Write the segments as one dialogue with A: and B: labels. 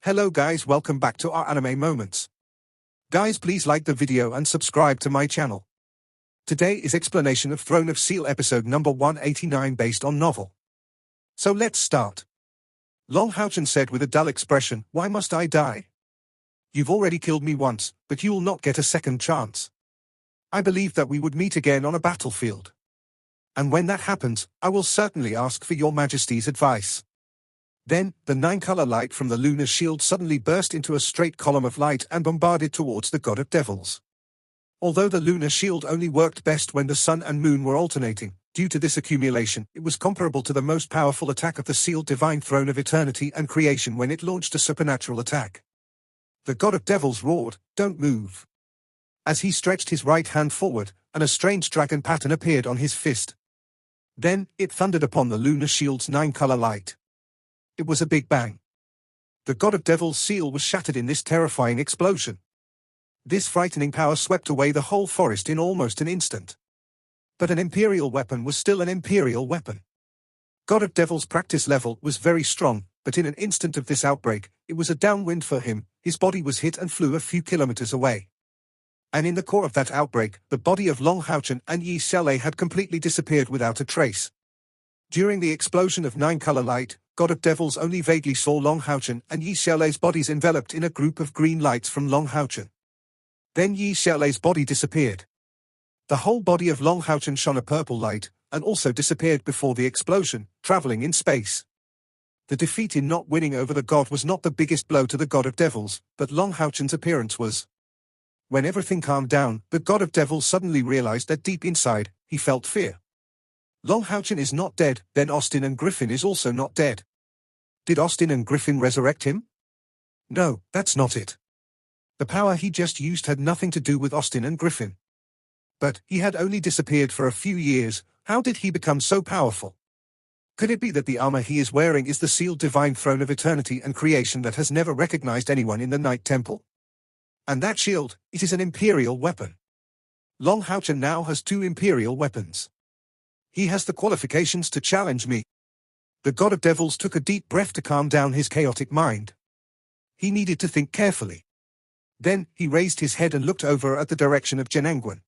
A: Hello guys, welcome back to our anime moments. Guys, please like the video and subscribe to my channel. Today is explanation of Throne of Steel episode number 189 based on novel. So let's start. Long Houchen said with a dull expression, "Why must I die? You've already killed me once, but you will not get a second chance. I believe that we would meet again on a battlefield. And when that happens, I will certainly ask for your majesty's advice." Then, the nine-color light from the lunar shield suddenly burst into a straight column of light and bombarded towards the god of devils. Although the lunar shield only worked best when the sun and moon were alternating, due to this accumulation, it was comparable to the most powerful attack of the sealed divine throne of eternity and creation when it launched a supernatural attack. The god of devils roared, "Don't move." As he stretched his right hand forward, and a strange dragon pattern appeared on his fist. Then, it thundered upon the lunar shield's nine-color light. It was a big bang. The god of devils' seal was shattered in this terrifying explosion. This frightening power swept away the whole forest in almost an instant. But an imperial weapon was still an imperial weapon. God of Devils' practice level was very strong, but in an instant of this outbreak, it was a downwind for him. His body was hit and flew a few kilometers away. And in the core of that outbreak, the body of Long Houchen and Yi Xiaolei had completely disappeared without a trace. During the explosion of nine-color light, God of Devils only vaguely saw Long Houchen and Yi Xiaolei's bodies enveloped in a group of green lights from Long Houchen. Then Yi Xiaolei's body disappeared. The whole body of Long Houchen shone a purple light, and also disappeared before the explosion, traveling in space. The defeat in not winning over the god was not the biggest blow to the God of Devils, but Long Houchen's appearance was. When everything calmed down, the God of Devils suddenly realized that deep inside, he felt fear. Long Houchen is not dead, then Austin and Griffin is also not dead. Did Austin and Griffin resurrect him? No, that's not it. The power he just used had nothing to do with Austin and Griffin. But he had only disappeared for a few years. How did he become so powerful? Could it be that the armor he is wearing is the sealed divine throne of eternity and creation that has never recognized anyone in the Night Temple? And that shield, it is an imperial weapon. Long Houchen now has two imperial weapons. He has the qualifications to challenge me. The God of Devils took a deep breath to calm down his chaotic mind. He needed to think carefully. Then, he raised his head and looked over at the direction of Zhenengguan.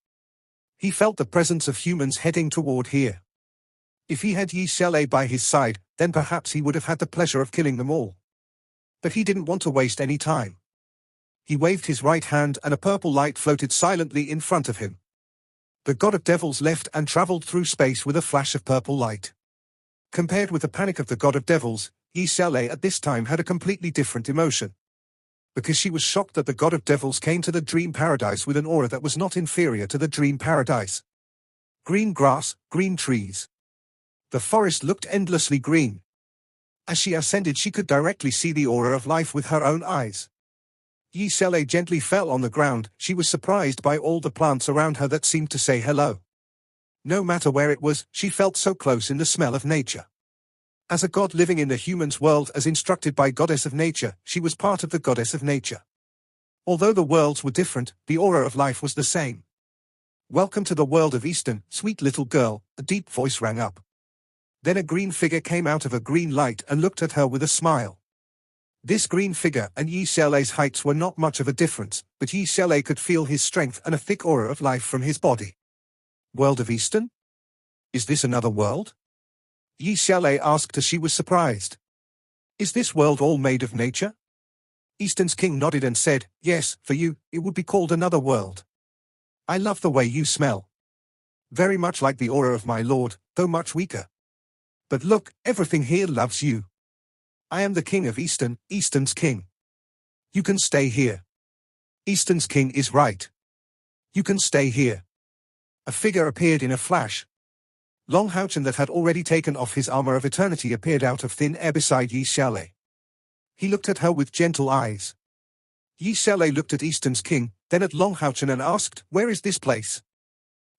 A: He felt the presence of humans heading toward here. If he had Yi Xiaolei by his side, then perhaps he would have had the pleasure of killing them all. But he didn't want to waste any time. He waved his right hand and a purple light floated silently in front of him. The God of Devils left and traveled through space with a flash of purple light. Compared with the panic of the God of Devils, Yi Xiaolei at this time had a completely different emotion. Because she was shocked that the God of Devils came to the dream paradise with an aura that was not inferior to the dream paradise. Green grass, green trees. The forest looked endlessly green. As she ascended, she could directly see the aura of life with her own eyes. Yi Xiaolei gently fell on the ground. She was surprised by all the plants around her that seemed to say hello. No matter where it was, she felt so close in the smell of nature. As a god living in the human's world as instructed by Goddess of Nature, she was part of the Goddess of Nature. Although the worlds were different, the aura of life was the same. "Welcome to the world of Eastern, sweet little girl," a deep voice rang up. Then a green figure came out of a green light and looked at her with a smile. This green figure and Yi Xiaolei's heights were not much of a difference, but Yi Xiaolei could feel his strength and a thick aura of life from his body. "World of Eastern? Is this another world?" Yi Xiaolei asked as she was surprised. "Is this world all made of nature?" Eastern's king nodded and said, "Yes, for you, it would be called another world. I love the way you smell. Very much like the aura of my lord, though much weaker. But look, everything here loves you. I am the king of Eastern, Eastern's king. You can stay here. Eastern's king is right. You can stay here." A figure appeared in a flash. Long Houchen that had already taken off his armor of eternity appeared out of thin air beside Yi Xiaolei. He looked at her with gentle eyes. Yi Xiaolei looked at Eastern's king, then at Long Houchen and asked, "Where is this place?"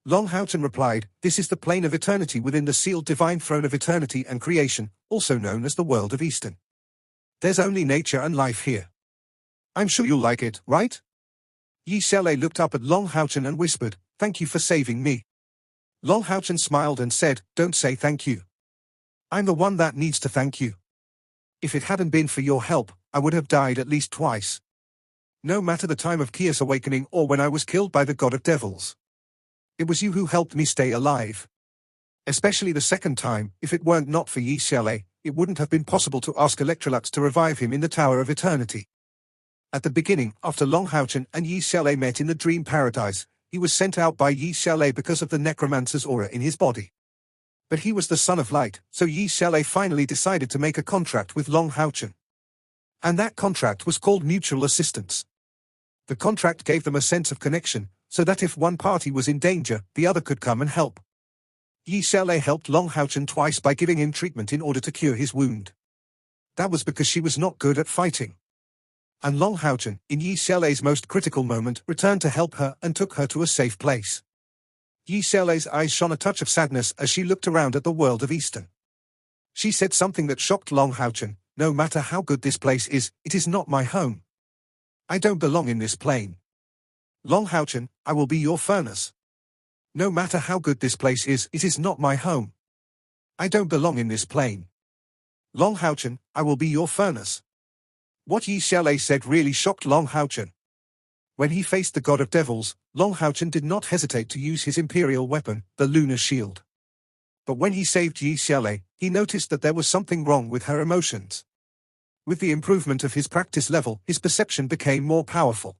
A: Long Houchen replied, "This is the plane of eternity within the sealed divine throne of eternity and creation, also known as the world of Eastern. There's only nature and life here. I'm sure you'll like it, right?" Yi Xiaolei looked up at Long Houchen and whispered, "Thank you for saving me." Long Houchen smiled and said, "Don't say thank you. I'm the one that needs to thank you. If it hadn't been for your help, I would have died at least twice. No matter the time of Kia's awakening or when I was killed by the god of devils. It was you who helped me stay alive. Especially the second time, if it weren't not for Yi Xiaolei, it wouldn't have been possible to ask Electrolux to revive him in the Tower of Eternity. At the beginning, after Long Haochen and Yi Xiaolei met in the Dream Paradise, he was sent out by Yi Xiaolei because of the necromancer's aura in his body. But he was the son of light, so Yi Xiaolei finally decided to make a contract with Long Haochen. And that contract was called mutual assistance. The contract gave them a sense of connection, so that if one party was in danger, the other could come and help. Yi Xiaolei helped Long Haochen twice by giving him treatment in order to cure his wound. That was because she was not good at fighting. And Long Haochen, in Yi Xiaolei's most critical moment, returned to help her and took her to a safe place. Yi Xiaolei's eyes shone a touch of sadness as she looked around at the world of Eastern. She said something that shocked Long Haochen, "No matter how good this place is, it is not my home. I don't belong in this plane. Long Haochen, I will be your furnace. No matter how good this place is, it is not my home. I don't belong in this plane. Long Haochen, I will be your furnace." What Yi Xiaolei said really shocked Long Haochen. When he faced the god of devils, Long Haochen did not hesitate to use his imperial weapon, the lunar shield. But when he saved Yi Xiaolei, he noticed that there was something wrong with her emotions. With the improvement of his practice level, his perception became more powerful.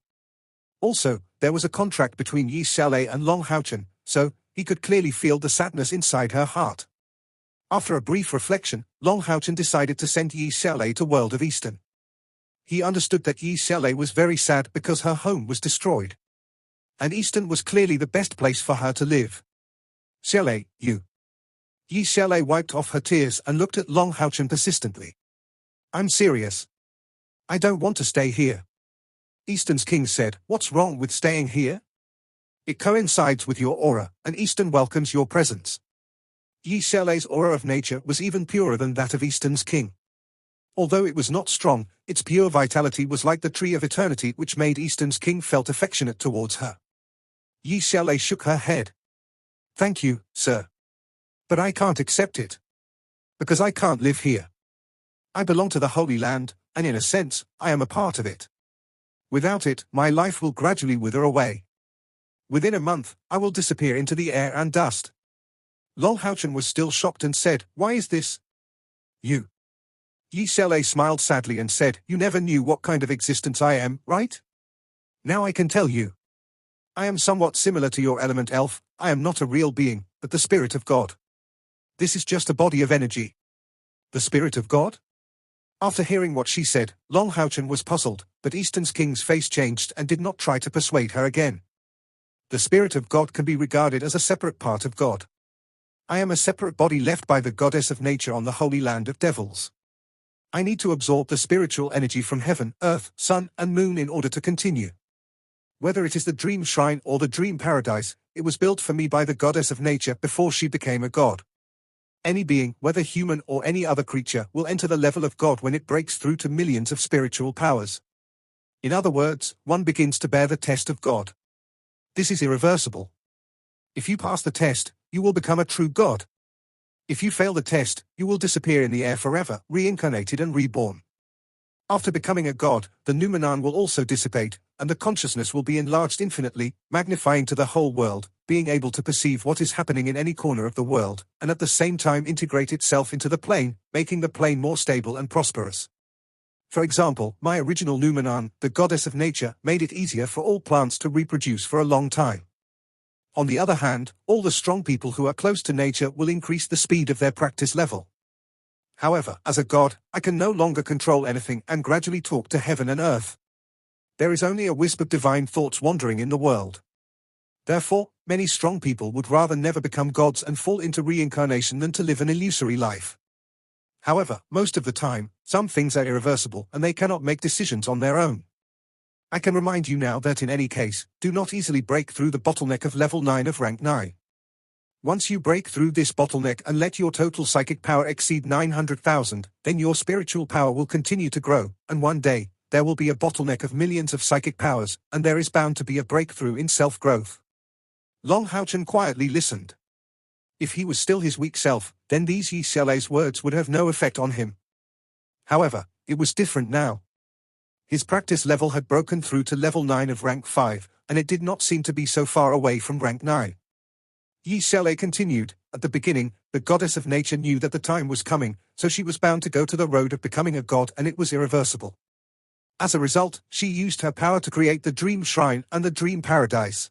A: Also, there was a contract between Yi Xiaolei and Long Haochen, so he could clearly feel the sadness inside her heart. After a brief reflection, Long Haochen decided to send Yi Xiaolei to World of Eastern. He understood that Yi Xiaolei was very sad because her home was destroyed. And Eastern was clearly the best place for her to live. "Xiaolei, you." Yi Xiaolei wiped off her tears and looked at Long Haochen persistently. "I'm serious. I don't want to stay here." Eastern's king said, "What's wrong with staying here? It coincides with your aura, and Eastern welcomes your presence." Yi Xiaolei's aura of nature was even purer than that of Eastern's king. Although it was not strong, its pure vitality was like the tree of eternity which made Eastern's king felt affectionate towards her. Yi Xiaolei shook her head. "Thank you, sir. But I can't accept it. Because I can't live here. I belong to the Holy Land, and in a sense, I am a part of it. Without it, my life will gradually wither away. Within a month, I will disappear into the air and dust." Long Haochen was still shocked and said, "Why is this? You?" Yi Xiaolei smiled sadly and said, "You never knew what kind of existence I am, right? Now I can tell you. I am somewhat similar to your element elf. I am not a real being, but the spirit of God. This is just a body of energy." "The spirit of God?" After hearing what she said, Long Haochen was puzzled, but Eastern's king's face changed and did not try to persuade her again. "The spirit of God can be regarded as a separate part of God. I am a separate body left by the goddess of nature on the Holy Land of Devils. I need to absorb the spiritual energy from heaven, earth, sun, and moon in order to continue. Whether it is the dream shrine or the dream paradise, it was built for me by the goddess of nature before she became a god. Any being, whether human or any other creature, will enter the level of God when it breaks through to millions of spiritual powers. In other words, one begins to bear the test of God. This is irreversible. If you pass the test, you will become a true god. If you fail the test, you will disappear in the air forever, reincarnated and reborn. After becoming a god, the noumenon will also dissipate, and the consciousness will be enlarged infinitely, magnifying to the whole world, being able to perceive what is happening in any corner of the world, and at the same time integrate itself into the plane, making the plane more stable and prosperous. For example, my original noumenon, the goddess of nature, made it easier for all plants to reproduce for a long time. On the other hand, all the strong people who are close to nature will increase the speed of their practice level. However, as a god, I can no longer control anything and gradually talk to heaven and earth. There is only a wisp of divine thoughts wandering in the world. Therefore, many strong people would rather never become gods and fall into reincarnation than to live an illusory life. However, most of the time, some things are irreversible and they cannot make decisions on their own. I can remind you now that in any case, do not easily break through the bottleneck of level 9 of rank 9. Once you break through this bottleneck and let your total psychic power exceed 900,000, then your spiritual power will continue to grow, and one day, there will be a bottleneck of millions of psychic powers, and there is bound to be a breakthrough in self-growth. Long Haochen quietly listened. If he was still his weak self, then these Yi Xiaolei's words would have no effect on him. However, it was different now. His practice level had broken through to level 9 of rank 5, and it did not seem to be so far away from rank 9. Yi Shele continued, at the beginning, the goddess of nature knew that the time was coming, so she was bound to go to the road of becoming a god, and it was irreversible. As a result, she used her power to create the dream shrine and the dream paradise.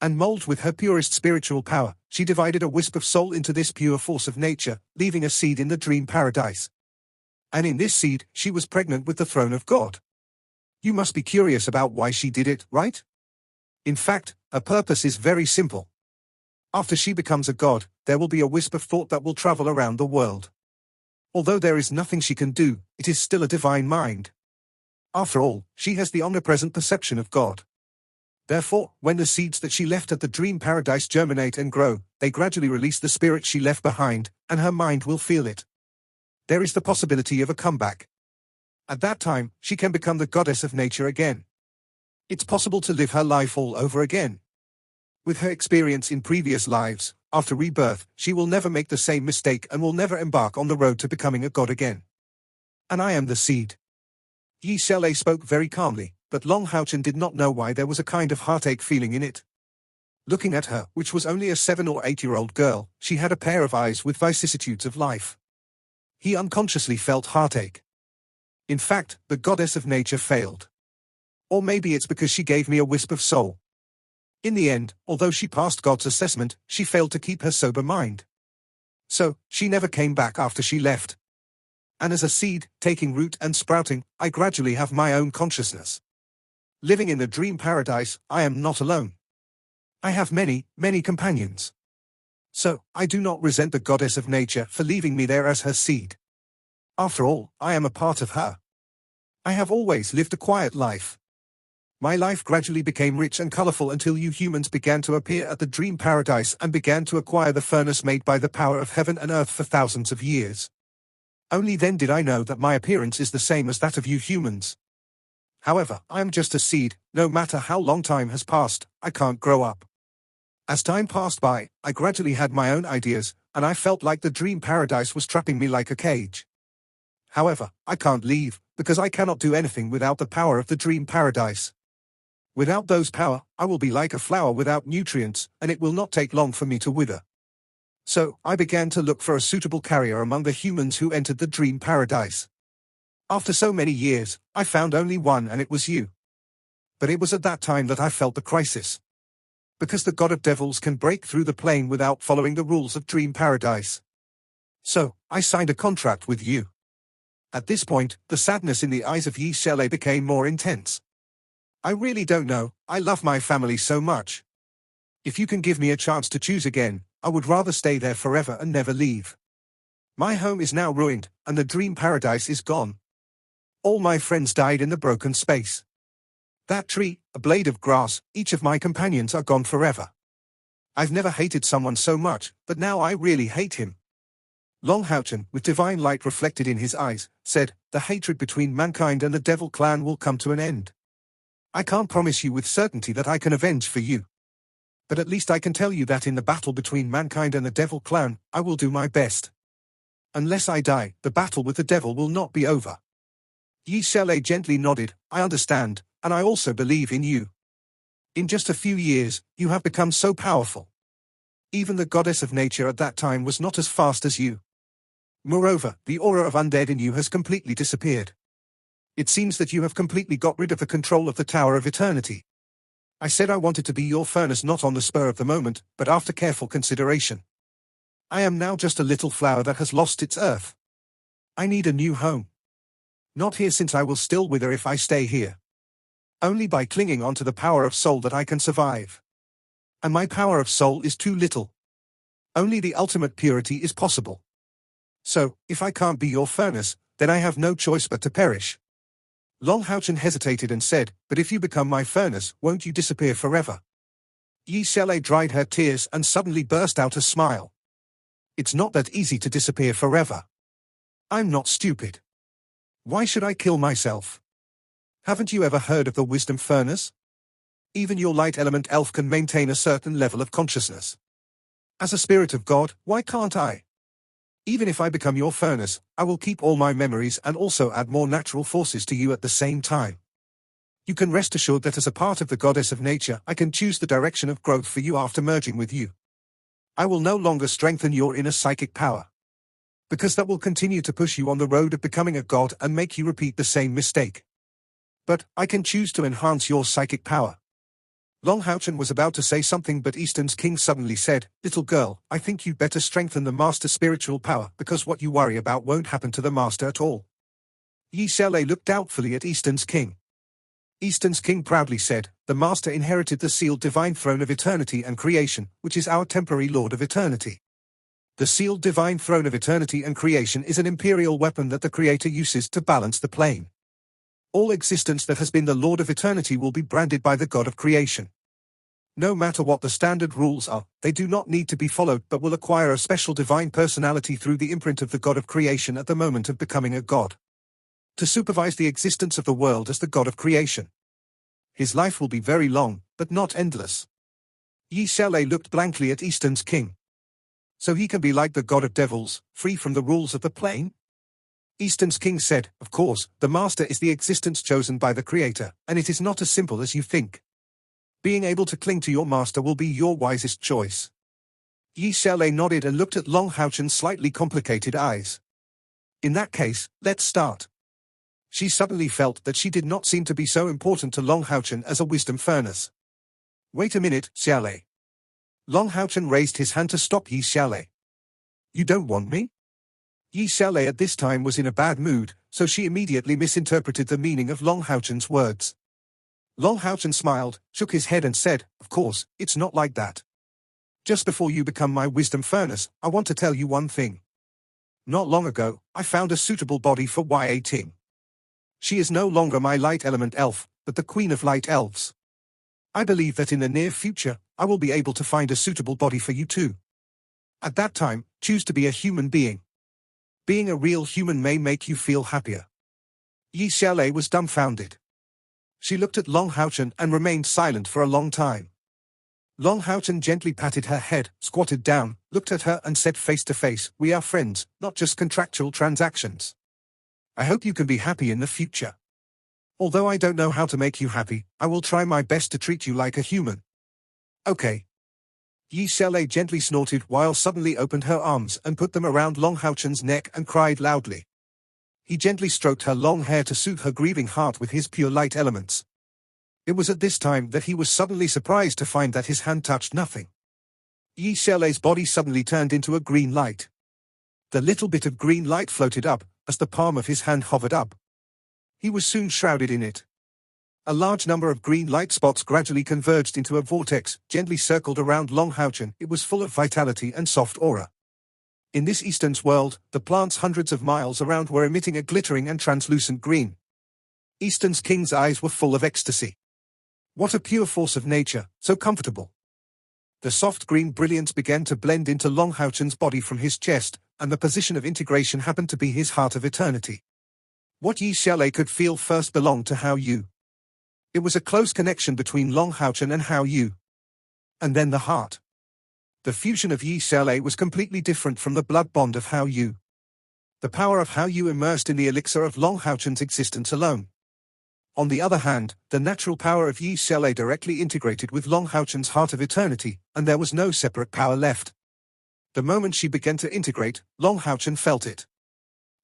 A: And mold with her purest spiritual power, she divided a wisp of soul into this pure force of nature, leaving a seed in the dream paradise. And in this seed, she was pregnant with the throne of God. You must be curious about why she did it, right? In fact, her purpose is very simple. After she becomes a god, there will be a wisp of thought that will travel around the world. Although there is nothing she can do, it is still a divine mind. After all, she has the omnipresent perception of God. Therefore, when the seeds that she left at the dream paradise germinate and grow, they gradually release the spirit she left behind, and her mind will feel it. There is the possibility of a comeback. At that time, she can become the goddess of nature again. It's possible to live her life all over again. With her experience in previous lives, after rebirth, she will never make the same mistake and will never embark on the road to becoming a god again. And I am the seed. Yi Shele spoke very calmly, but Long Haochen did not know why there was a kind of heartache feeling in it. Looking at her, which was only a 7- or 8-year-old girl, she had a pair of eyes with vicissitudes of life. He unconsciously felt heartache. In fact, the goddess of nature failed. Or maybe it's because she gave me a wisp of soul. In the end, although she passed God's assessment, she failed to keep her sober mind. So, she never came back after she left. And as a seed, taking root and sprouting, I gradually have my own consciousness. Living in the dream paradise, I am not alone. I have many, many companions. So, I do not resent the goddess of nature for leaving me there as her seed. After all, I am a part of her. I have always lived a quiet life. My life gradually became rich and colorful until you humans began to appear at the dream paradise and began to acquire the furnace made by the power of heaven and earth for thousands of years. Only then did I know that my appearance is the same as that of you humans. However, I am just a seed. No matter how long time has passed, I can't grow up. As time passed by, I gradually had my own ideas, and I felt like the dream paradise was trapping me like a cage. However, I can't leave, because I cannot do anything without the power of the dream paradise. Without those power, I will be like a flower without nutrients, and it will not take long for me to wither. So, I began to look for a suitable carrier among the humans who entered the dream paradise. After so many years, I found only one, and it was you. But it was at that time that I felt the crisis. Because the god of devils can break through the plane without following the rules of dream paradise. So, I signed a contract with you. At this point, the sadness in the eyes of Yi Shele became more intense. I really don't know, I love my family so much. If you can give me a chance to choose again, I would rather stay there forever and never leave. My home is now ruined, and the dream paradise is gone. All my friends died in the broken space. That tree, a blade of grass, each of my companions are gone forever. I've never hated someone so much, but now I really hate him. Long Haochen, with divine light reflected in his eyes, said, the hatred between mankind and the devil clan will come to an end. I can't promise you with certainty that I can avenge for you. But at least I can tell you that in the battle between mankind and the devil clan, I will do my best. Unless I die, the battle with the devil will not be over. Yi Shele gently nodded, I understand, and I also believe in you. In just a few years, you have become so powerful. Even the goddess of nature at that time was not as fast as you. Moreover, the aura of undead in you has completely disappeared. It seems that you have completely got rid of the control of the Tower of Eternity. I said I wanted to be your furnace not on the spur of the moment, but after careful consideration. I am now just a little flower that has lost its earth. I need a new home. Not here, since I will still wither if I stay here. Only by clinging on to the power of soul that I can survive. And my power of soul is too little. Only the ultimate purity is possible. So, if I can't be your furnace, then I have no choice but to perish. Long Haochen hesitated and said, but if you become my furnace, won't you disappear forever? Yi Shele dried her tears and suddenly burst out a smile. It's not that easy to disappear forever. I'm not stupid. Why should I kill myself? Haven't you ever heard of the wisdom furnace? Even your light element elf can maintain a certain level of consciousness. As a spirit of God, why can't I? Even if I become your furnace, I will keep all my memories and also add more natural forces to you at the same time. You can rest assured that as a part of the goddess of nature, I can choose the direction of growth for you after merging with you. I will no longer strengthen your inner psychic power, because that will continue to push you on the road of becoming a god and make you repeat the same mistake. But I can choose to enhance your psychic power. Long Houchen was about to say something, but Eastern's king suddenly said, "Little girl, I think you'd better strengthen the master's spiritual power, because what you worry about won't happen to the master at all." Yi Xiaolei looked doubtfully at Eastern's king. Eastern's king proudly said, "The master inherited the sealed divine throne of eternity and creation, which is our temporary lord of eternity. The sealed divine throne of eternity and creation is an imperial weapon that the creator uses to balance the plane. All existence that has been the lord of eternity will be branded by the god of creation. No matter what the standard rules are, they do not need to be followed but will acquire a special divine personality through the imprint of the god of creation at the moment of becoming a god, to supervise the existence of the world as the god of creation. His life will be very long, but not endless." Yi Xiaolei looked blankly at Eastern's king. "So he can be like the god of devils, free from the rules of the plane?" Eastern's king said, "Of course, the master is the existence chosen by the creator, and it is not as simple as you think. Being able to cling to your master will be your wisest choice." Yi Xiaolei nodded and looked at Long Houchen's slightly complicated eyes. "In that case, let's start." She suddenly felt that she did not seem to be so important to Long Houchen as a wisdom furnace. "Wait a minute, Xiaolei." Long Houchen raised his hand to stop Yi Xiaolei. "You don't want me?" Yi Xiaolei at this time was in a bad mood, so she immediately misinterpreted the meaning of Long Houchen's words. Long Houchen smiled, shook his head and said, "Of course, it's not like that. Just before you become my wisdom furnace, I want to tell you one thing. Not long ago, I found a suitable body for Reuniting. She is no longer my light element elf, but the queen of light elves. I believe that in the near future, I will be able to find a suitable body for you too. At that time, choose to be a human being. Being a real human may make you feel happier." Yi Xiaolei was dumbfounded. She looked at Long Houchen and remained silent for a long time. Long Houchen gently patted her head, squatted down, looked at her and said face to face, "We are friends, not just contractual transactions. I hope you can be happy in the future. Although I don't know how to make you happy, I will try my best to treat you like a human. Okay." Yi Xiaolei gently snorted while suddenly opened her arms and put them around Long Houchen's neck and cried loudly. He gently stroked her long hair to soothe her grieving heart with his pure light elements. It was at this time that he was suddenly surprised to find that his hand touched nothing. Yi Xiaolei's body suddenly turned into a green light. The little bit of green light floated up, as the palm of his hand hovered up. He was soon shrouded in it. A large number of green light spots gradually converged into a vortex, gently circled around Long Houchen. It was full of vitality and soft aura. In this Eastern's world, the plants hundreds of miles around were emitting a glittering and translucent green. Eastern's king's eyes were full of ecstasy. What a pure force of nature, so comfortable. The soft green brilliance began to blend into Long Houchen's body from his chest, and the position of integration happened to be his heart of eternity. What Yi Xiaolei could feel first belonged to Hao Yu. It was a close connection between Long Houchen and Hao Yu. And then the heart. The fusion of Yi Xiaolei was completely different from the blood bond of Hao Yu. The power of Hao Yu immersed in the elixir of Long Houchen's existence alone. On the other hand, the natural power of Yi Xiaolei directly integrated with Long Houchen's heart of eternity, and there was no separate power left. The moment she began to integrate, Long Houchen felt it.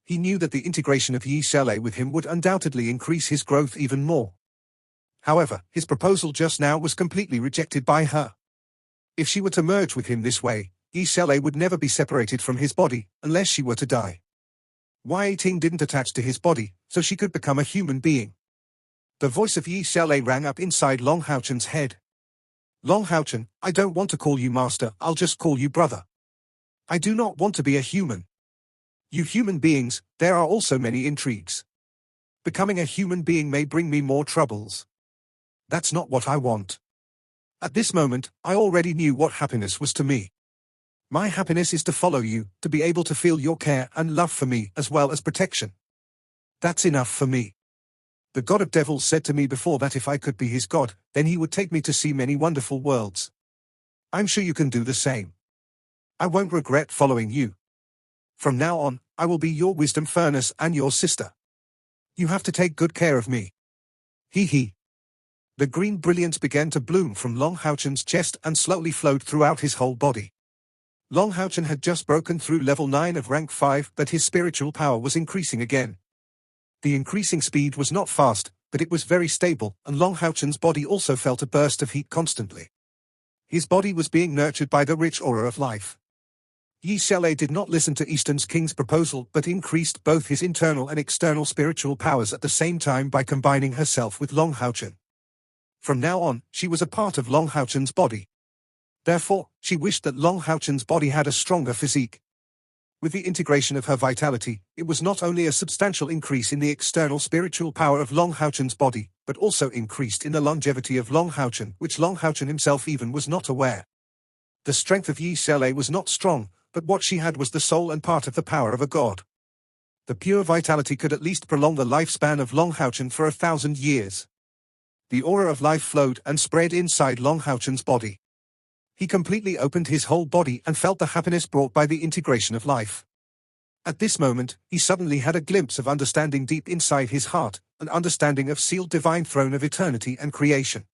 A: He knew that the integration of Yi Xiaolei with him would undoubtedly increase his growth even more. However, his proposal just now was completely rejected by her. If she were to merge with him this way, Yi Xiaolei would never be separated from his body, unless she were to die. Wei Ting didn't attach to his body, so she could become a human being. The voice of Yi Xiaolei rang up inside Long Houchen's head. "Long Houchen, I don't want to call you master, I'll just call you brother. I do not want to be a human. You human beings, there are also many intrigues. Becoming a human being may bring me more troubles. That's not what I want." At this moment, I already knew what happiness was to me. My happiness is to follow you, to be able to feel your care and love for me as well as protection. That's enough for me. The god of devils said to me before that if I could be his god, then he would take me to see many wonderful worlds. I'm sure you can do the same. I won't regret following you. From now on, I will be your wisdom furnace and your sister. You have to take good care of me. Hee hee. The green brilliance began to bloom from Long Houchen's chest and slowly flowed throughout his whole body. Long Houchen had just broken through level 9 of rank 5, but his spiritual power was increasing again. The increasing speed was not fast, but it was very stable, and Long Houchen's body also felt a burst of heat constantly. His body was being nurtured by the rich aura of life. Yi Xiaolei did not listen to Eastern's king's proposal but increased both his internal and external spiritual powers at the same time by combining herself with Long Houchen. From now on, she was a part of Long Houchen's body. Therefore, she wished that Long Houchen's body had a stronger physique. With the integration of her vitality, it was not only a substantial increase in the external spiritual power of Long Houchen's body, but also increased in the longevity of Long Houchen, which Long Houchen himself even was not aware. The strength of Yi Xiaolei was not strong, but what she had was the soul and part of the power of a god. The pure vitality could at least prolong the lifespan of Long Houchen for 1,000 years. The aura of life flowed and spread inside Long Houchen's body. He completely opened his whole body and felt the happiness brought by the integration of life. At this moment, he suddenly had a glimpse of understanding deep inside his heart, an understanding of sealed divine throne of eternity and creation.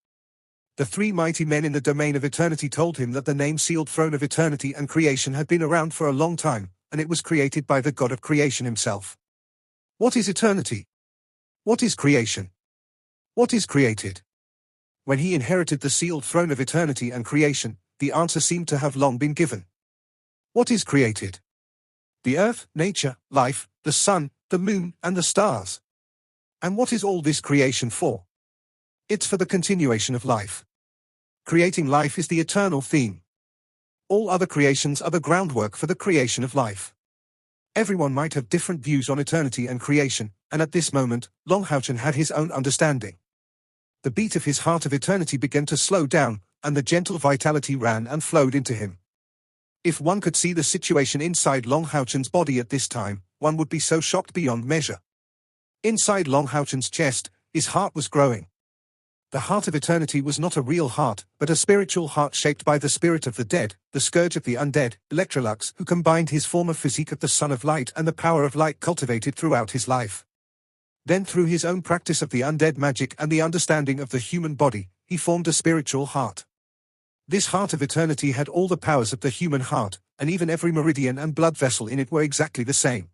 A: The three mighty men in the domain of eternity told him that the name sealed throne of eternity and creation had been around for a long time, and it was created by the god of creation himself. What is eternity? What is creation? What is created? When he inherited the sealed throne of eternity and creation, the answer seemed to have long been given. What is created? The earth, nature, life, the sun, the moon, and the stars. And what is all this creation for? It's for the continuation of life. Creating life is the eternal theme. All other creations are the groundwork for the creation of life. Everyone might have different views on eternity and creation, and at this moment, Long Houchen had his own understanding. The beat of his heart of eternity began to slow down, and the gentle vitality ran and flowed into him. If one could see the situation inside Long Houchen's body at this time, one would be so shocked beyond measure. Inside Long Houchen's chest, his heart was growing. The heart of eternity was not a real heart, but a spiritual heart shaped by the spirit of the dead, the scourge of the undead, Electrolux, who combined his former physique of the Son of Light and the power of light cultivated throughout his life. Then through his own practice of the undead magic and the understanding of the human body, he formed a spiritual heart. This heart of eternity had all the powers of the human heart, and even every meridian and blood vessel in it were exactly the same.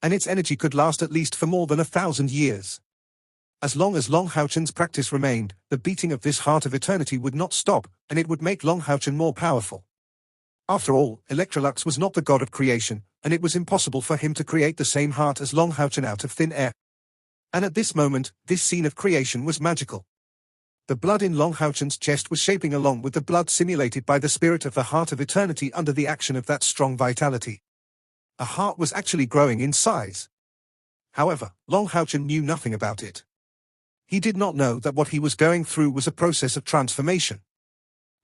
A: And its energy could last at least for more than 1,000 years. As long as Long Houchen's practice remained, the beating of this heart of eternity would not stop, and it would make Long Houchen more powerful. After all, Electrolux was not the god of creation, and it was impossible for him to create the same heart as Long Houchen out of thin air. And at this moment, this scene of creation was magical. The blood in Long Houchen's chest was shaping along with the blood simulated by the spirit of the heart of eternity under the action of that strong vitality. A heart was actually growing in size. However, Long Houchen knew nothing about it. He did not know that what he was going through was a process of transformation.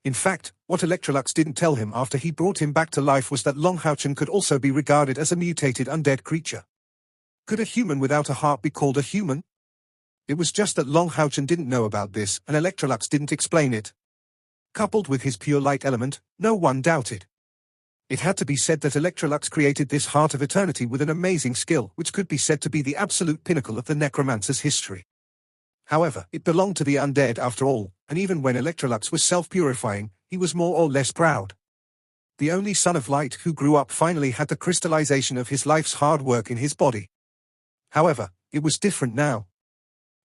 A: In fact, what Electrolux didn't tell him after he brought him back to life was that Long Houchen could also be regarded as a mutated undead creature. Could a human without a heart be called a human? It was just that Long Houchen didn't know about this, and Electrolux didn't explain it. Coupled with his pure light element, no one doubted. It had to be said that Electrolux created this heart of eternity with an amazing skill which could be said to be the absolute pinnacle of the necromancer's history. However, it belonged to the undead after all, and even when Electrolux was self-purifying, he was more or less proud. The only son of light who grew up finally had the crystallization of his life's hard work in his body. However, it was different now.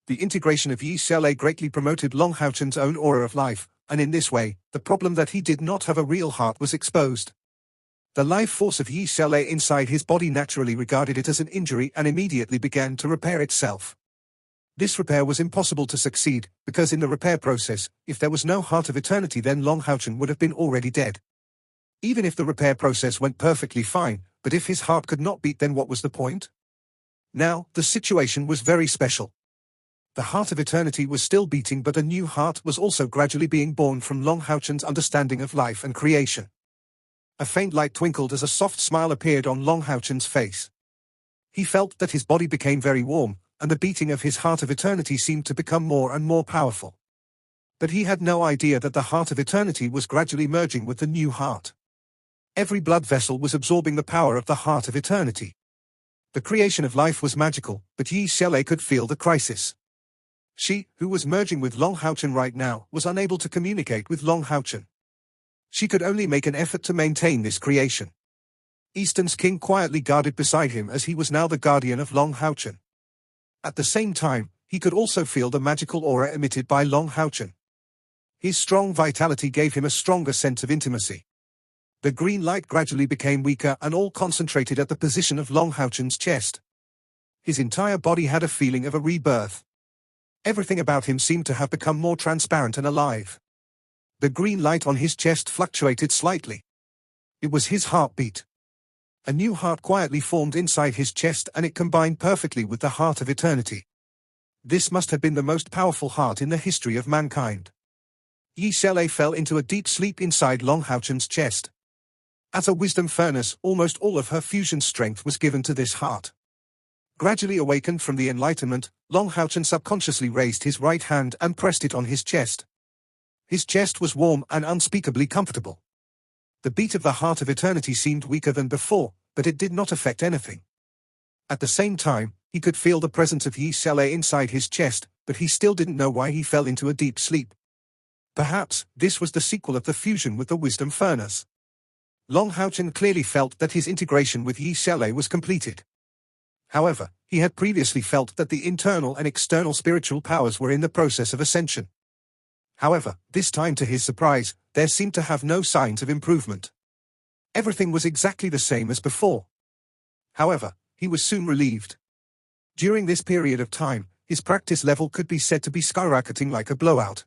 A: The integration of Yi Xiaolei greatly promoted Long Houchen's own aura of life, and in this way, the problem that he did not have a real heart was exposed. The life force of Yi Xiaolei inside his body naturally regarded it as an injury and immediately began to repair itself. This repair was impossible to succeed, because in the repair process, if there was no heart of eternity then Long Houchen would have been already dead. Even if the repair process went perfectly fine, but if his heart could not beat then what was the point? Now, the situation was very special. The heart of eternity was still beating but a new heart was also gradually being born from Long Houchen's understanding of life and creation. A faint light twinkled as a soft smile appeared on Long Houchen's face. He felt that his body became very warm, and the beating of his heart of eternity seemed to become more and more powerful. But he had no idea that the heart of eternity was gradually merging with the new heart. Every blood vessel was absorbing the power of the heart of eternity. The creation of life was magical, but Yi Xiaolei could feel the crisis. She, who was merging with Long Haochen right now, was unable to communicate with Long Haochen. She could only make an effort to maintain this creation. Eastern's king quietly guarded beside him as he was now the guardian of Long Haochen. At the same time, he could also feel the magical aura emitted by Long Haochen. His strong vitality gave him a stronger sense of intimacy. The green light gradually became weaker and all concentrated at the position of Long Haochen's chest. His entire body had a feeling of a rebirth. Everything about him seemed to have become more transparent and alive. The green light on his chest fluctuated slightly. It was his heartbeat. A new heart quietly formed inside his chest and it combined perfectly with the heart of eternity. This must have been the most powerful heart in the history of mankind. Yi Xiaolei fell into a deep sleep inside Long Haochen's chest. As a wisdom furnace, almost all of her fusion strength was given to this heart. Gradually awakened from the enlightenment, Long Haochen subconsciously raised his right hand and pressed it on his chest. His chest was warm and unspeakably comfortable. The beat of the heart of eternity seemed weaker than before, but it did not affect anything. At the same time, he could feel the presence of Yi Xiaolei inside his chest, but he still didn't know why he fell into a deep sleep. Perhaps, this was the sequel of the fusion with the wisdom furnace. Long Haochen clearly felt that his integration with Yi Xiaolei was completed. However, he had previously felt that the internal and external spiritual powers were in the process of ascension. However, this time to his surprise, there seemed to have no signs of improvement. Everything was exactly the same as before. However, he was soon relieved. During this period of time, his practice level could be said to be skyrocketing like a blowout.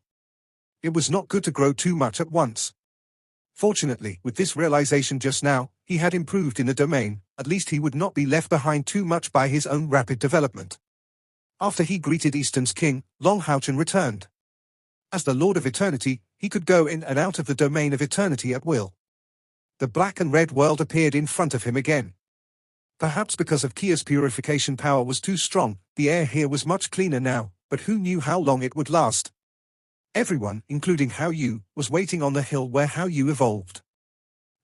A: It was not good to grow too much at once. Fortunately, with this realization just now, he had improved in the domain, at least he would not be left behind too much by his own rapid development. After he greeted Eastern's king, Long Haochen returned. As the Lord of Eternity, he could go in and out of the domain of eternity at will. The black and red world appeared in front of him again. Perhaps because of Kia's purification power was too strong, the air here was much cleaner now, but who knew how long it would last? Everyone, including Hao Yu, was waiting on the hill where Hao Yu evolved.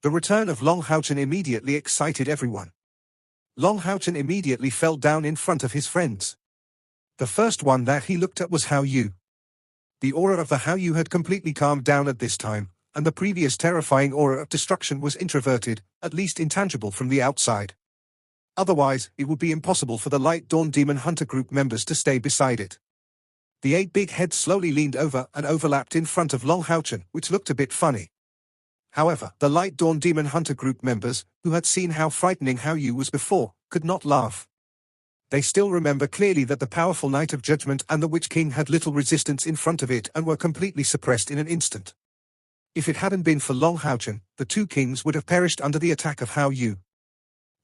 A: The return of Long Haochen immediately excited everyone. Long Haochen immediately fell down in front of his friends. The first one that he looked at was Hao Yu. The aura of the Hao Yu had completely calmed down at this time, and the previous terrifying aura of destruction was introverted, at least intangible from the outside. Otherwise, it would be impossible for the Light Dawn Demon Hunter group members to stay beside it. The 8 big heads slowly leaned over and overlapped in front of Long Haochen, which looked a bit funny. However, the Light Dawn Demon Hunter group members, who had seen how frightening Hao Yu was before, could not laugh. They still remember clearly that the powerful Knight of Judgment and the Witch King had little resistance in front of it and were completely suppressed in an instant. If it hadn't been for Long Haochen, the 2 kings would have perished under the attack of Hao Yu.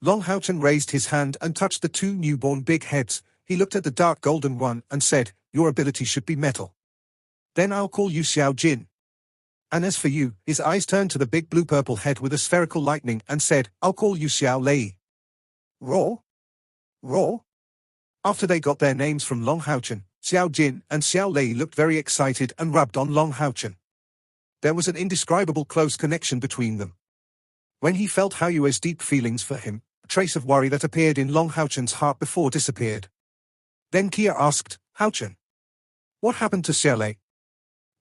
A: Long Haochen raised his hand and touched the 2 newborn big heads. He looked at the dark golden one and said, "Your ability should be metal. Then I'll call you Xiao Jin. And as for you," his eyes turned to the big blue-purple head with a spherical lightning and said, "I'll call you Xiao Lei." Raw? Raw? After they got their names from Long Haochen, Xiao Jin and Xiao Lei looked very excited and rubbed on Long Haochen. There was an indescribable close connection between them. When he felt Hao Yu's deep feelings for him, a trace of worry that appeared in Long Haochen's heart before disappeared. Then Kia asked, "Haochen, what happened to Xiao Lei?"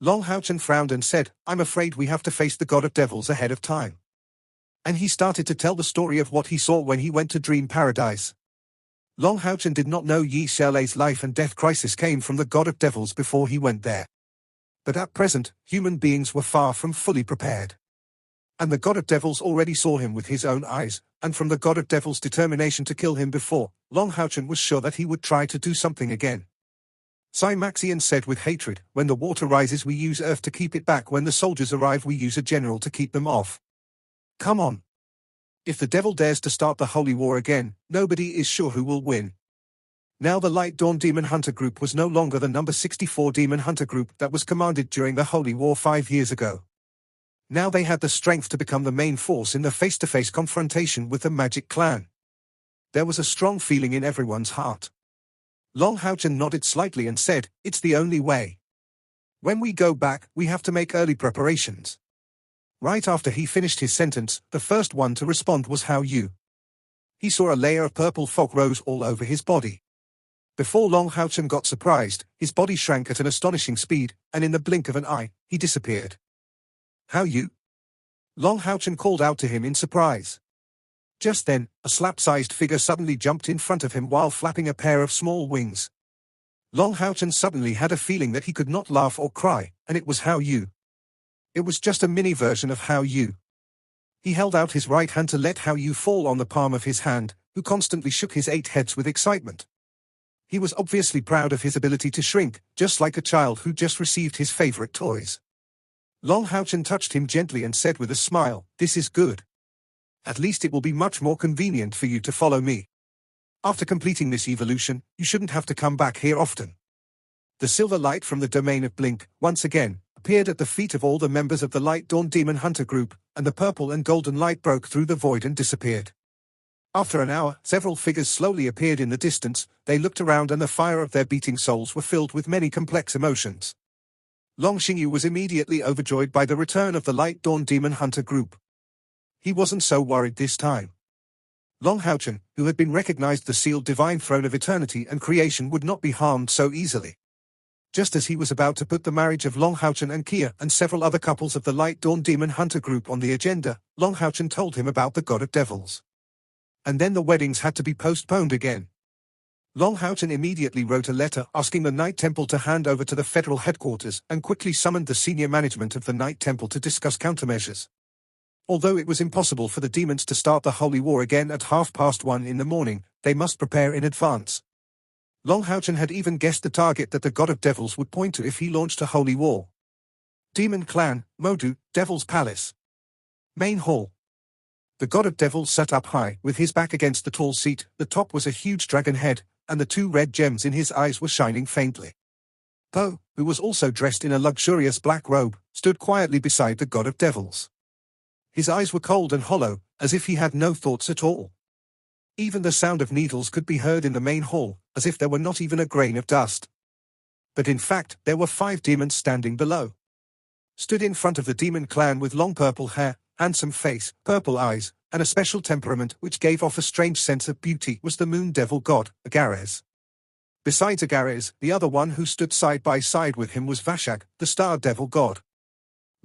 A: Long Haochen frowned and said, "I'm afraid we have to face the god of devils ahead of time." And he started to tell the story of what he saw when he went to Dream Paradise. Long Haochen did not know Yi Xiaolei's life and death crisis came from the god of devils before he went there. But at present, human beings were far from fully prepared. And the god of devils already saw him with his own eyes, and from the god of devils' determination to kill him before, Long Haochen was sure that he would try to do something again. Cymaxian said with hatred, "When the water rises we use earth to keep it back, when the soldiers arrive we use a general to keep them off. Come on. If the devil dares to start the holy war again, nobody is sure who will win." Now the Light Dawn Demon Hunter group was no longer the number 64 Demon Hunter group that was commanded during the Holy War 5 years ago. Now they had the strength to become the main force in the face-to-face confrontation with the Magic Clan. There was a strong feeling in everyone's heart. Long Haochen nodded slightly and said, "It's the only way. When we go back, we have to make early preparations. Right after he finished his sentence, the first one to respond was How You. He saw a layer of purple fog rose all over his body. Before Long Hao-chen got surprised, his body shrank at an astonishing speed, and in the blink of an eye, he disappeared. How You? Long Hao-chen called out to him in surprise. Just then, a slap-sized figure suddenly jumped in front of him while flapping a pair of small wings. Long Hao-chen suddenly had a feeling that he could not laugh or cry, and it was How You. It was just a mini version of How You. He held out his right hand to let How You fall on the palm of his hand, who constantly shook his 8 heads with excitement. He was obviously proud of his ability to shrink, just like a child who just received his favorite toys. Long Hao-chen touched him gently and said with a smile, "This is good. At least it will be much more convenient for you to follow me. After completing this evolution, you shouldn't have to come back here often." The silver light from the domain of Blink, once again, appeared at the feet of all the members of the Light Dawn Demon Hunter group, and the purple and golden light broke through the void and disappeared. After an hour, several figures slowly appeared in the distance. They looked around and the fire of their beating souls were filled with many complex emotions. Long Xingyu was immediately overjoyed by the return of the Light Dawn Demon Hunter group. He wasn't so worried this time. Long Hao-chen, who had been recognized the sealed divine throne of eternity and creation, would not be harmed so easily. Just as he was about to put the marriage of Long Hao-chen and Kia and several other couples of the Light Dawn Demon Hunter group on the agenda, Long Hao-chen told him about the God of Devils. And then the weddings had to be postponed again. Long Hao-chen immediately wrote a letter asking the Night Temple to hand over to the federal headquarters and quickly summoned the senior management of the Night Temple to discuss countermeasures. Although it was impossible for the demons to start the Holy War again at 1:30 in the morning, they must prepare in advance. Long Hao-chen had even guessed the target that the God of Devils would point to if he launched a Holy War. Demon Clan, Modu, Devil's Palace. Main Hall. The God of Devils sat up high, with his back against the tall seat. The top was a huge dragon head, and the 2 red gems in his eyes were shining faintly. Po, who was also dressed in a luxurious black robe, stood quietly beside the God of Devils. His eyes were cold and hollow, as if he had no thoughts at all. Even the sound of needles could be heard in the main hall, as if there were not even a grain of dust. But in fact, there were 5 demons standing below. Stood in front of the demon clan with long purple hair, handsome face, purple eyes, and a special temperament which gave off a strange sense of beauty was the moon devil god, Agares. Besides Agares, the other one who stood side by side with him was Vashak, the star devil god.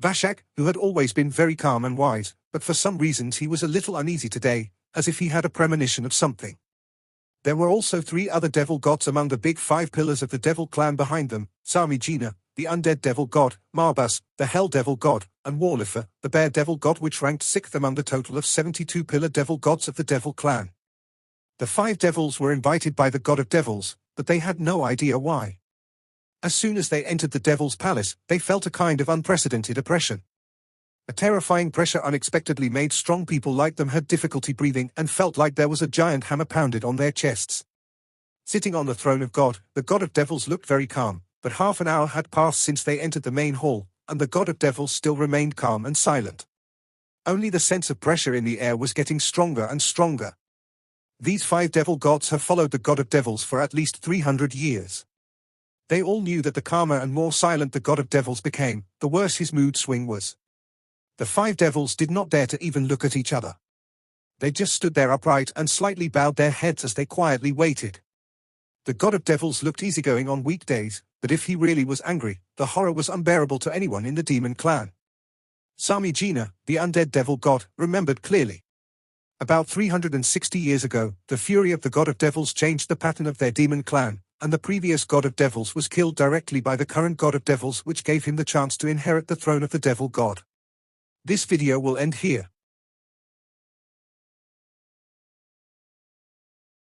A: Vashak, who had always been very calm and wise, but for some reasons he was a little uneasy today, as if he had a premonition of something. There were also 3 other devil gods among the big 5 pillars of the devil clan behind them: Samijina, the undead devil god, Marbas, the hell devil god, and Warlifer, the bear devil god, which ranked 6th among the total of 72 pillar devil gods of the devil clan. The 5 devils were invited by the God of Devils, but they had no idea why. As soon as they entered the devil's palace, they felt a kind of unprecedented oppression. A terrifying pressure unexpectedly made strong people like them had difficulty breathing and felt like there was a giant hammer pounded on their chests. Sitting on the throne of God, the God of Devils looked very calm, but half an hour had passed since they entered the main hall, and the God of Devils still remained calm and silent. Only the sense of pressure in the air was getting stronger and stronger. These 5 devil gods have followed the God of Devils for at least 300 years. They all knew that the calmer and more silent the God of Devils became, the worse his mood swing was. The 5 devils did not dare to even look at each other. They just stood there upright and slightly bowed their heads as they quietly waited. The God of Devils looked easygoing on weekdays, but if he really was angry, the horror was unbearable to anyone in the demon clan. Samijina, the undead devil god, remembered clearly. About 360 years ago, the fury of the God of Devils changed the pattern of their demon clan, and the previous God of Devils was killed directly by the current God of Devils, which gave him the chance to inherit the throne of the devil god. This video will end here.